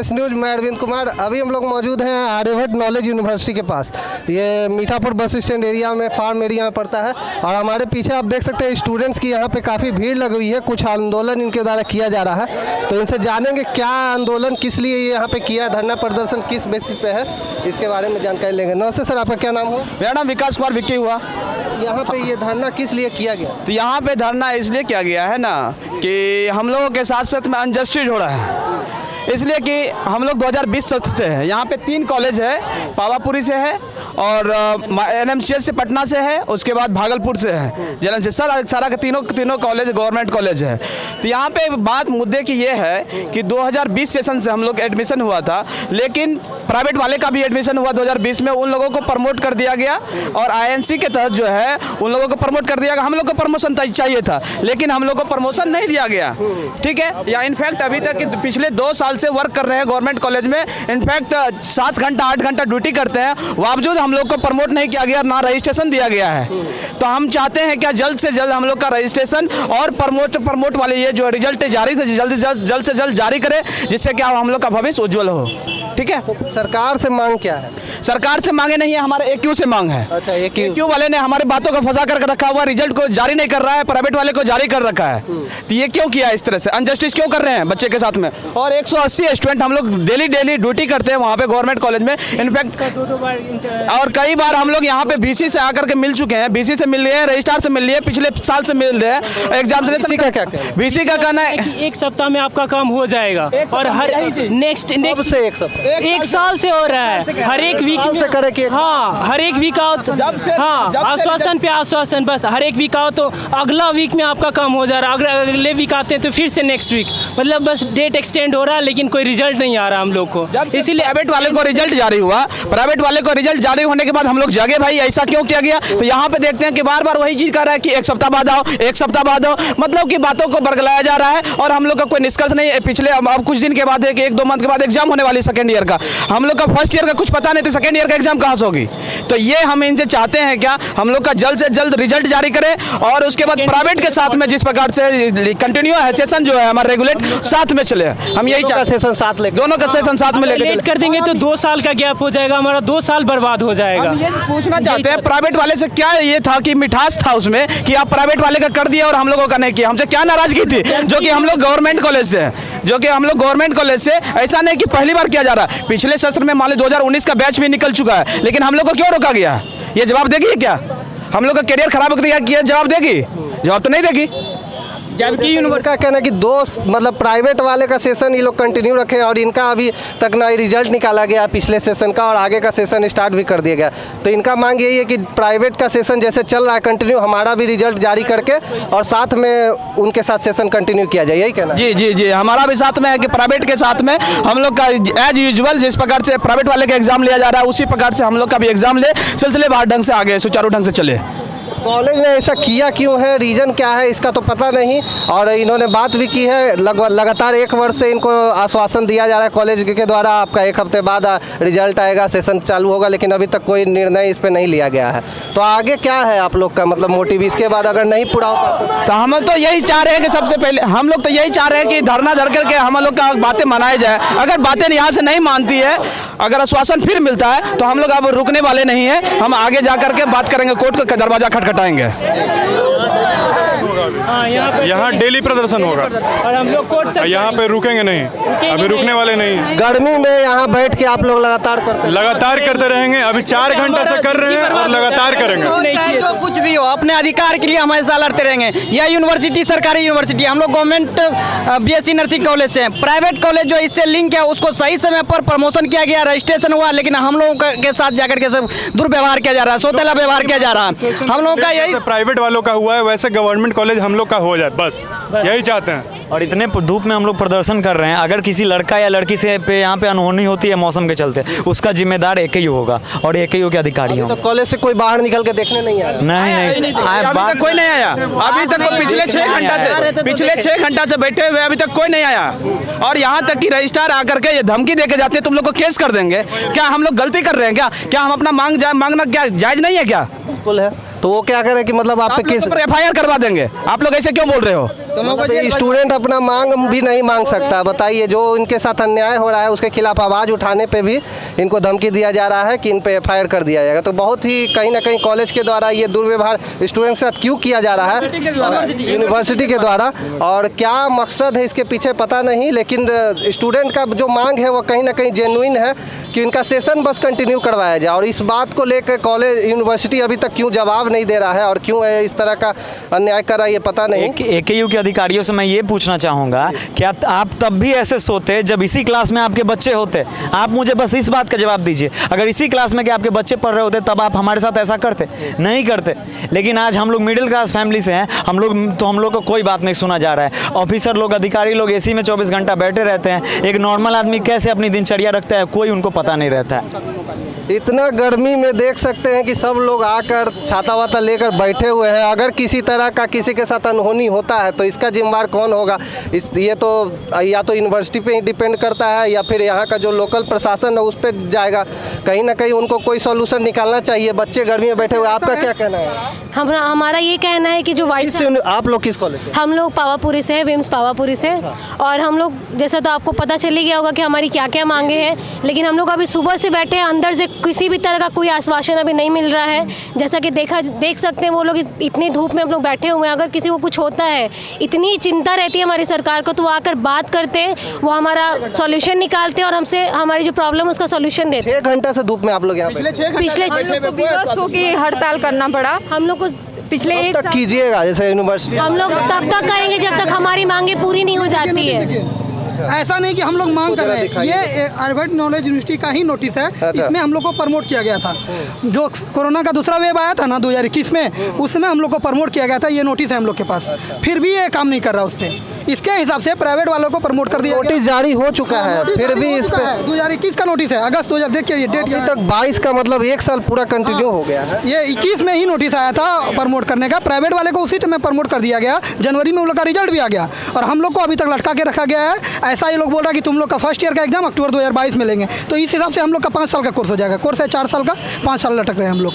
News मैं अरविंद कुमार। अभी हम लोग मौजूद हैं आर्यभट्ट नॉलेज यूनिवर्सिटी के पास। ये मीठापुर बस स्टैंड एरिया में फार्म एरिया में पड़ता है और हमारे पीछे आप देख सकते हैं स्टूडेंट्स की यहाँ पे काफ़ी भीड़ लगी हुई है। कुछ आंदोलन इनके द्वारा किया जा रहा है, तो इनसे जानेंगे क्या आंदोलन किस लिए यहाँ पे किया, धरना प्रदर्शन किस बेसिस पे है, इसके बारे में जानकारी लेंगे। नमस्ते सर, आपका क्या नाम हुआ? मेरा नाम विकास कुमार विक्की हुआ। यहाँ पे ये धरना किस लिए किया गया? तो यहाँ पे धरना इसलिए किया गया है ना कि हम लोगों के साथ साथ में अनजस्टिस हो रहा है, इसलिए कि हम लोग 2020 से हैं। यहाँ पे 3 कॉलेज है, पावापुरी से है और NMCH से पटना से है, उसके बाद भागलपुर से है, जलन से। सारा के तीनों कॉलेज गवर्नमेंट कॉलेज है। तो यहाँ पे बात मुद्दे की ये है कि 2020 सेशन से हम लोग एडमिशन हुआ था, लेकिन प्राइवेट वाले का भी एडमिशन हुआ 2020 में, उन लोगों को प्रमोट कर दिया गया और INC के तहत जो है उन लोगों को प्रमोट कर दिया गया। हम लोग को प्रमोशन चाहिए था, लेकिन हम लोग को प्रमोशन नहीं दिया गया, ठीक है। या इनफैक्ट अभी तक पिछले 2 साल से वर्क कर रहे हैं गवर्नमेंट कॉलेज में, इनफैक्ट 7 घंटा 8 घंटा ड्यूटी करते हैं, बावजूद हम लोग को प्रमोट नहीं किया गया, ना रजिस्ट्रेशन दिया गया है। तो हम चाहते हैं क्या जल्द से जल्द हम लोग का रजिस्ट्रेशन और प्रमोट वाले ये जो रिजल्ट जारी थे जल्द से जल्द जारी करें, जिससे क्या हम लोग का भविष्य उज्जवल हो, ठीक है। सरकार से मांग क्या है? सरकार से मांगे नहीं है, हमारे AQ से मांग है। अच्छा, AQ वाले ने हमारी बातों को फंसा कर रखा हुआ, रिजल्ट को जारी नहीं कर रहा है, प्राइवेट वाले को जारी कर रखा है। तो ये क्यों किया इस तरह से, अनजस्टिस क्यों कर रहे हैं बच्चे के साथ में? और 180 स्टूडेंट हम लोग डेली ड्यूटी करते हैं वहाँ पे गवर्नमेंट कॉलेज में। इनफैक्ट और कई बार हम लोग यहाँ पे VC से आकर के मिल चुके हैं, VC से मिल रहे हैं, रजिस्ट्रार से मिल रहे हैं, पिछले साल से मिल रहे हैं। एग्जामिनेशन का क्या VC का कहना है 1 सप्ताह में आपका काम हो जाएगा और हर नेक्स्ट से 1 सप्ताह 1 साल से हो रहा है, हर एक वीक से करे कि हाँ, हर एक वीक आओ तो आश्वासन पे आश्वासन, बस हर एक वीक आओ तो अगला वीक में आपका काम हो जा रहा है, अगले वीक आते हैं तो फिर से नेक्स्ट वीक, मतलब बस डेट एक्सटेंड हो रहा है, लेकिन कोई रिजल्ट नहीं आ रहा हम लोग को। इसीलिए प्राइवेट वाले को रिजल्ट जारी हुआ, प्राइवेट वाले को रिजल्ट जारी होने के बाद हम लोग जागे भाई ऐसा क्यों किया गया। तो यहाँ पे देखते हैं कि बार बार वही चीज कर रहा है कि 1 सप्ताह बाद आओ, 1 सप्ताह बाद आओ, मतलब कि बातों को बरगलाया जा रहा है और हम लोग का कोई निष्कर्ष नहीं है। पिछले अब कुछ दिन के बाद है कि 1-2 मंथ के बाद एग्जाम होने वाली सेकंड ईयर का, हम लोग का फर्स्ट ईयर का कुछ पता नहीं था सेकंड ईयर का एग्जाम कहाँ से होगी। तो ये हम इनसे चाहते हैं क्या हम लोग का जल्द से जल्द रिजल्ट जारी करें और उसके बाद प्राइवेट के साथ में जिस प्रकार से कंटिन्यू है सेशन जो है हमारा रेगुलेट साथ में चले, हम यही चाहते हैं। सेशन साथ ले, दोनों का सेशन साथ में लेट कर देंगे तो 2 साल का गैप हो जाएगा, हमारा 2 साल बर्बाद हो जाएगा। हम ये पूछना चाहते हैं प्राइवेट वाले से क्या ये था कि मिठास था उसमें कि आप प्राइवेट वाले का कर दिया और हम लोगों का नहीं किया, हमसे क्या नाराजगी थी, जो कि हम लोग गवर्नमेंट कॉलेज से ऐसा नहीं कि पहली बार किया जा रहा है। पिछले सत्र में मान लो 2019 का बैच भी निकल चुका है, लेकिन हम लोग को क्यों रोका गया? ये जवाब देगी क्या? हम लोग का करियर खराब किया जवाब देगी? जवाब तो नहीं देगी। जबकि यूनिवर्सिटी का कहना है कि 2 मतलब प्राइवेट वाले का सेशन ये लोग कंटिन्यू रखे और इनका अभी तक ना रिजल्ट निकाला गया पिछले सेशन का और आगे का सेशन स्टार्ट भी कर दिया गया। तो इनका मांग यही है कि प्राइवेट का सेशन जैसे चल रहा है कंटिन्यू, हमारा भी रिजल्ट जारी करके और साथ में उनके साथ सेशन कंटिन्यू किया जाए, यही कहना? जी, हमारा भी साथ में है कि प्राइवेट के साथ में हम लोग का एज यूजुअल जिस प्रकार से प्राइवेट वाले का एग्जाम लिया जा रहा है उसी प्रकार से हम लोग का भी एग्जाम ले, सिलसिलेवार ढंग से आगे सुचारू ढंग से चले। कॉलेज ने ऐसा किया क्यों है, रीजन क्या है इसका तो पता नहीं। और इन्होंने बात भी की है, लगातार 1 वर्ष से इनको आश्वासन दिया जा रहा है कॉलेज के द्वारा आपका 1 हफ्ते बाद रिजल्ट आएगा, सेशन चालू होगा, लेकिन अभी तक कोई निर्णय इस पर नहीं लिया गया है। तो आगे क्या है आप लोग का मतलब मोटिव इसके बाद अगर नहीं पूरा होता तो? हम तो यही चाह रहे हैं कि सबसे पहले हम लोग तो यही चाह रहे हैं कि धरना धर करके हम लोग का बातें मनाई जाए। अगर बातें यहाँ से नहीं मानती है, अगर आश्वासन फिर मिलता है तो हम लोग अब रुकने वाले नहीं है, हम आगे जा करके बात करेंगे, कोर्ट का दरवाजा खटखटाएंगे। हाँ, यहाँ पे यहाँ डेली प्रदर्शन होगा और हम लोग कोर्ट तक यहाँ पे रुकेंगे नहीं, अभी रुकने वाले नहीं, गर्मी में यहाँ बैठ के आप लोग लगातार करते रहेंगे। अभी 4 घंटे से कर रहे हैं और लगातार करेंगे। चाहे जो कुछ भी हो, अपने अधिकार के लिए हमेशा लड़ते रहेंगे। यह यूनिवर्सिटी सरकारी यूनिवर्सिटी, हम लोग गवर्नमेंट बीएससी नर्सिंग कॉलेज से हैं। प्राइवेट कॉलेज जो इससे लिंक है उसको सही समय पर प्रमोशन किया गया, रजिस्ट्रेशन हुआ, लेकिन हम लोगों के साथ जाकर के सब दुर्व्यवहार किया जा रहा है, सौतेला व्यवहार किया जा रहा है। हम लोगों का यही प्राइवेट वालों का हुआ है वैसे गवर्नमेंट कॉलेज हम लोग का हो जाए, बस यही चाहते हैं। और इतने धूप में हम लोग प्रदर्शन कर रहे हैं, अगर किसी लड़का या लड़की से पे यहाँ पे अनहोनी होती है मौसम के चलते, उसका जिम्मेदार AKU होगा और AKU के अधिकारी होंगे। तो कॉलेज से कोई बाहर निकल के देखने नहीं आया? नहीं अभी तक कोई नहीं आया। अभी तक पिछले 6 घंटा से बैठे हुए, अभी तक कोई नहीं आया। और यहाँ तक कि रजिस्ट्रार आकर के ये धमकी देके जाते हैं, तुम लोग को केस कर देंगे। क्या हम लोग गलती कर रहे हैं? क्या हम अपना मांगना क्या जायज नहीं है क्या? बिल्कुल है। तो वो क्या करें कि मतलब आप पे केस FIR करवा देंगे? आप लोग ऐसे क्यों बोल रहे हो? स्टूडेंट अपना मांग भी नहीं मांग सकता। बताइए, जो इनके साथ अन्याय हो रहा है उसके खिलाफ आवाज़ उठाने पे भी इनको धमकी दिया जा रहा है कि इन पे FIR कर दिया जाएगा। तो बहुत ही कहीं ना कहीं कॉलेज के द्वारा ये दुर्व्यवहार स्टूडेंट के साथ क्यों किया जा रहा है, यूनिवर्सिटी के द्वारा, और क्या मकसद है इसके पीछे पता नहीं। लेकिन स्टूडेंट का जो मांग है वो कहीं ना कहीं जेन्युइन है कि इनका सेशन बस कंटिन्यू करवाया जाए। और इस बात को लेकर कॉलेज यूनिवर्सिटी अभी तक क्यों जवाब नहीं दे रहा है और क्यों इस तरह का अन्याय कर रहा है ये पता नहीं। AKU के अधिकारियों से मैं ये पूछना चाहूँगा, क्या आप तब भी ऐसे सोते जब इसी क्लास में आपके बच्चे होते? आप मुझे बस इस बात का जवाब दीजिए, अगर इसी क्लास में कि आपके बच्चे पढ़ रहे होते तब आप हमारे साथ ऐसा करते? नहीं करते। लेकिन आज हम लोग मिडिल क्लास फैमिली से हैं, हम लोग को कोई बात नहीं सुना जा रहा है। ऑफिसर लोग, अधिकारी लोग AC में 24 घंटा बैठे रहते हैं। एक नॉर्मल आदमी कैसे अपनी दिनचर्या रखता है कोई उनको पता नहीं रहता है। इतना गर्मी में देख सकते हैं कि सब लोग आकर छाता वाता लेकर बैठे हुए हैं। अगर किसी तरह का किसी के साथ अनहोनी होता है तो इसका जिम्मेदार कौन होगा? ये तो या तो यूनिवर्सिटी पे ही डिपेंड करता है या फिर यहाँ का जो लोकल प्रशासन है उस पर जाएगा। कहीं ना कहीं उनको कोई सॉल्यूशन निकालना चाहिए। बच्चे गर्मी में बैठे हुए, आपका क्या कहना है? हमारा ये कहना है कि जो आप लोग किस कॉलेज से? हम लोग पावापुरी से, विम्स पावापुरी से। और हम लोग जैसा तो आपको पता चल ही गया होगा कि हमारी क्या क्या मांगे हैं, लेकिन हम लोग अभी सुबह से बैठे हैं, अंदर से किसी भी तरह का कोई आश्वासन अभी नहीं मिल रहा है। जैसा कि देख सकते हैं वो लोग इतनी धूप में हम लोग बैठे हुए हैं। अगर किसी को कुछ होता है, इतनी चिंता रहती है हमारी सरकार को, तो वो आकर बात करते, वो हमारा सॉल्यूशन निकालते और हमसे हमारी जो प्रॉब्लम उसका सॉल्यूशन देते। 6 घंटा से धूप में आप लोग यहाँ पिछले की हड़ताल करना पड़ा हम लोग को। पिछले एक तक कीजिएगा जैसे यूनिवर्सिटी? हम लोग तब तक करेंगे जब तक हमारी मांगे पूरी नहीं हो जाती है। ऐसा नहीं कि हम लोग मांग कर रहे हैं, ये हार्वर्ड नॉलेज यूनिवर्सिटी का ही नोटिस है। अच्छा। इसमें हम लोग को प्रमोट किया गया था। जो कोरोना का दूसरा वेव आया था ना 2021 में, उसमें हम लोग को प्रमोट किया गया था। ये नोटिस है हम लोग के पास, फिर भी ये काम नहीं कर रहा उस पर। इसके हिसाब से प्राइवेट वालों को प्रमोट कर दिया। नोटिस जारी हो चुका है, फिर भी इस पे 2021 का नोटिस है, अगस्त 2000। देखिए ये डेट अभी तक 22 का मतलब 1 साल पूरा कंटिन्यू हो गया है। ये 21 में ही नोटिस आया था प्रमोट करने का। प्राइवेट वाले को उसी में प्रमोट कर दिया गया। जनवरी में उन लोग का रिजल्ट भी आ गया और हम लोग को अभी तक लटका के रखा गया है। ऐसा ये लोग बोल रहा है कि तुम लोग का फर्स्ट ईयर का एग्जाम अक्टूबर 2022 में लेंगे। तो इस हिसाब से हम लोग का 5 साल का कोर्स हो जाएगा। कोर्स है 4 साल का, 5 साल लटक रहे हैं हम लोग।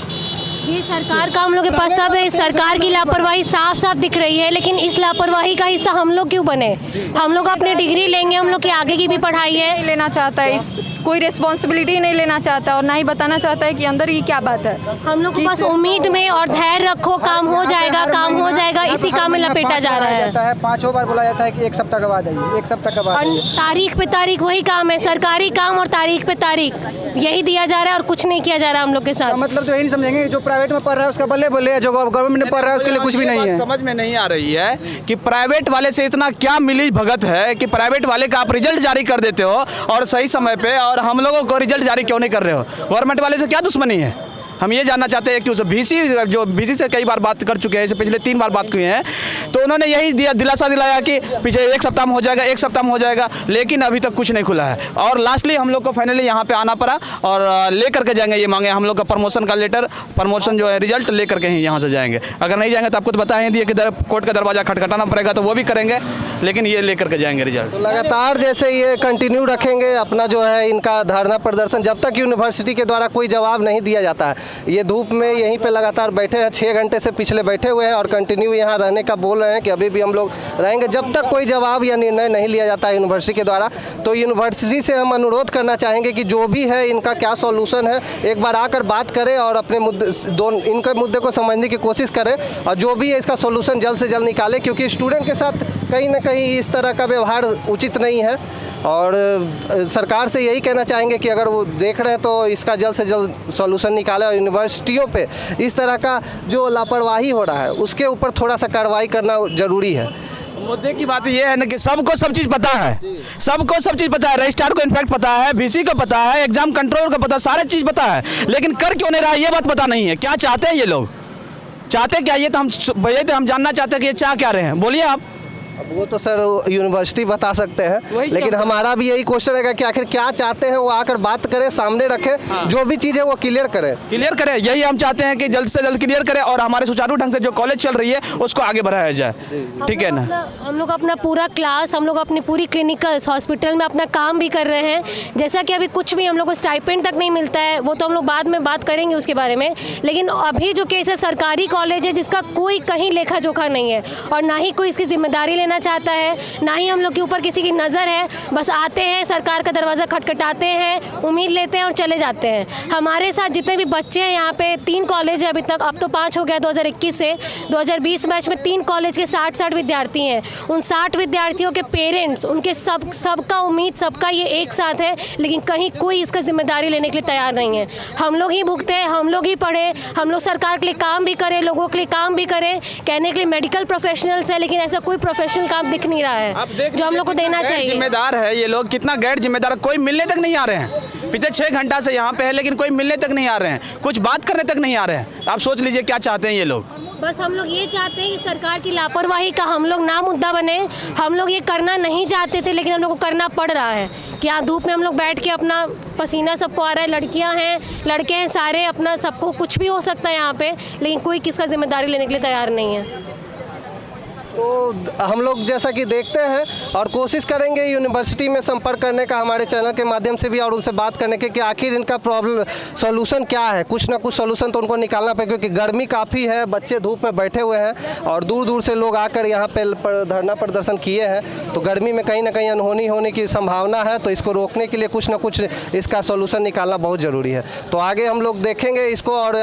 ये सरकार का हम लोग के पास सब है। सरकार की लापरवाही साफ साफ दिख रही है, लेकिन इस लापरवाही का हिस्सा हम लोग क्यों बने? हम लोग अपने डिग्री लेंगे, हम लोग की आगे की भी पढ़ाई है। नहीं लेना चाहता है, इस कोई रिस्पॉन्सिबिलिटी नहीं लेना चाहता और ना ही बताना चाहता है कि अंदर ये क्या बात है। हम लोग को बस उम्मीद में और धैर्य रखो, काम हो जाएगा, काम हो जाएगा, इसी काम में लपेटा जा रहा है। 5 बार बोला जाता है कि 1 सप्ताह के बाद आइए, 1 सप्ताह के बाद। और तारीख पे तारीख वही काम है, सरकारी काम और तारीख पे तारीख यही दिया जा रहा है और कुछ नहीं किया जा रहा है हम लोग के साथ। मतलब तो यही नहीं समझेंगे, जो प्राइवेट में पढ़ रहा है उसका बल्ले बल्ले, जो गवर्नमेंट में पढ़ रहा है उसके लिए कुछ भी नहीं है। समझ में नहीं आ रही है कि प्राइवेट वाले से इतना क्या मिली भगत है कि प्राइवेट वाले का आप रिजल्ट जारी कर देते हो और सही समय पे, और हम लोगों को रिजल्ट जारी क्यों नहीं कर रहे हो? गवर्नमेंट वाले से क्या दुश्मनी है? हम ये जानना चाहते हैं कि उस VC से कई बार बात कर चुके हैं, इससे पिछले 3 बार बात की है, तो उन्होंने यही दिलासा दिलाया कि पीछे 1 सप्ताह में हो जाएगा, 1 सप्ताह में हो जाएगा, लेकिन अभी तक कुछ नहीं खुला है। और लास्टली हम लोग को फाइनली यहाँ पे आना पड़ा और लेकर के जाएंगे, ये मांगे हम लोग का प्रमोशन का लेटर, प्रमोशन जो है रिजल्ट लेकर के ही यहाँ से जाएंगे। अगर नहीं जाएंगे तो आपको तो बता ही दिए कि कोर्ट का दरवाजा खटखटाना पड़ेगा, तो वो भी करेंगे, लेकिन ये लेकर के जाएंगे रिजल्ट। तो लगातार जैसे ये कंटिन्यू रखेंगे अपना जो है इनका धरना प्रदर्शन, जब तक यूनिवर्सिटी के द्वारा कोई जवाब नहीं दिया जाता है। ये धूप में यहीं पे लगातार बैठे हैं, 6 घंटे से पिछले बैठे हुए हैं और कंटिन्यू यहाँ रहने का बोल रहे हैं कि अभी भी हम लोग रहेंगे जब तक कोई जवाब या निर्णय नहीं लिया जाता है यूनिवर्सिटी के द्वारा। तो यूनिवर्सिटी से हम अनुरोध करना चाहेंगे कि जो भी है इनका क्या सॉल्यूशन है, एक बार आकर बात करें और अपने इनके मुद्दे को समझने की कोशिश करें और जो भी है इसका सॉल्यूशन जल्द से जल्द निकालें, क्योंकि स्टूडेंट के साथ कहीं ना कहीं इस तरह का व्यवहार उचित नहीं है। और सरकार से यही कहना चाहेंगे कि अगर वो देख रहे हैं तो इसका जल्द से जल्द सॉल्यूशन निकालें और यूनिवर्सिटियों पे इस तरह का जो लापरवाही हो रहा है उसके ऊपर थोड़ा सा कार्रवाई करना ज़रूरी है। मुद्दे की बात ये है ना कि सबको सब चीज़ पता है, सबको सब चीज़ पता है, रजिस्ट्रार को इनफैक्ट पता है, VC को पता है, एग्जाम कंट्रोलर को पता है, सारे चीज़ पता है, लेकिन कर क्यों नहीं रहा है ये बात पता नहीं है। क्या चाहते हैं ये लोग, चाहते क्या, ये तो हम जानना चाहते हैं कि ये चाह क्या रहे हैं, बोलिए आप। अब वो तो सर यूनिवर्सिटी बता सकते हैं, लेकिन हमारा भी यही क्वेश्चन है कि आखिर क्या चाहते हैं, वो आकर बात करें, सामने रखें। हाँ। जो भी चीज़ है वो क्लियर करें, यही हम चाहते हैं कि जल्द से जल्द क्लियर करें और हमारे सुचारू ढंग से जो कॉलेज चल रही है उसको आगे बढ़ाया जाए, ठीक है ना। हम लोग अपना पूरा क्लास, हम लोग अपनी पूरी क्लिनिकल्स हॉस्पिटल में अपना काम भी कर रहे हैं। जैसा कि अभी कुछ भी हम लोग को स्टाइपेंड तक नहीं मिलता है, वो तो हम लोग बाद में बात करेंगे उसके बारे में, लेकिन अभी जो केस है सरकारी कॉलेज है जिसका कोई कहीं लेखा जोखा नहीं है और ना ही कोई इसकी जिम्मेदारी लेना चाहता है, ना ही हम लोग के ऊपर किसी की नज़र है। बस आते हैं, सरकार का दरवाज़ा खटखटाते हैं, उम्मीद लेते हैं और चले जाते हैं। हमारे साथ जितने भी बच्चे हैं, यहाँ पे 3 कॉलेज है अभी तक, अब तो 5 हो गया 2021 से। 2020 बैच में 3 कॉलेज के 60 विद्यार्थी हैं। उन 60 विद्यार्थियों के पेरेंट्स, उनके सबका उम्मीद, सबका ये एक साथ है, लेकिन कहीं कोई इसका जिम्मेदारी लेने के लिए तैयार नहीं है। हम लोग ही भुगते हैं, हम लोग ही पढ़े, हम लोग सरकार के लिए काम भी करें, लोगों के लिए काम भी करें। कहने के लिए मेडिकल प्रोफेशनल्स है, लेकिन ऐसा कोई प्रोफेशनल काम दिख नहीं रहा है जो हम लोग को देना चाहिए। जिम्मेदार है ये लोग, कितना गैर जिम्मेदार, कोई मिलने तक नहीं आ रहे हैं। पिछले 6 घंटा से यहाँ पे है लेकिन कोई मिलने तक नहीं आ रहे हैं, कुछ बात करने तक नहीं आ रहे हैं। आप सोच लीजिए क्या चाहते हैं ये लोग। बस हम लोग ये चाहते हैं कि सरकार की लापरवाही का हम लोग ना मुद्दा बने। हम लोग ये करना नहीं चाहते थे लेकिन हम लोग को करना पड़ रहा है कि यहाँ धूप में हम लोग बैठ के अपना पसीना सबको आ रहा है, लड़कियां हैं, लड़के हैं, सारे अपना सबको कुछ भी हो सकता है यहाँ पे, लेकिन कोई किसका जिम्मेदारी लेने के लिए तैयार नहीं है। तो हम लोग जैसा कि देखते हैं और कोशिश करेंगे यूनिवर्सिटी में संपर्क करने का हमारे चैनल के माध्यम से भी और उनसे बात करने के कि आखिर इनका प्रॉब्लम सॉल्यूशन क्या है। कुछ ना कुछ सॉल्यूशन तो उनको निकालना पड़ेगा क्योंकि गर्मी काफ़ी है, बच्चे धूप में बैठे हुए हैं और दूर दूर से लोग आकर यहाँ पे धरना प्रदर्शन किए हैं। तो गर्मी में कहीं ना कहीं अनहोनी होने की संभावना है, तो इसको रोकने के लिए कुछ ना कुछ इसका सॉल्यूशन निकालना बहुत ज़रूरी है। तो आगे हम लोग देखेंगे इसको और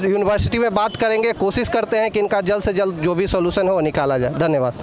यूनिवर्सिटी में बात करेंगे, कोशिश करते हैं कि इनका जल्द से जल्द जो भी सॉल्यूशन हो निकाला जाए। धन्यवाद।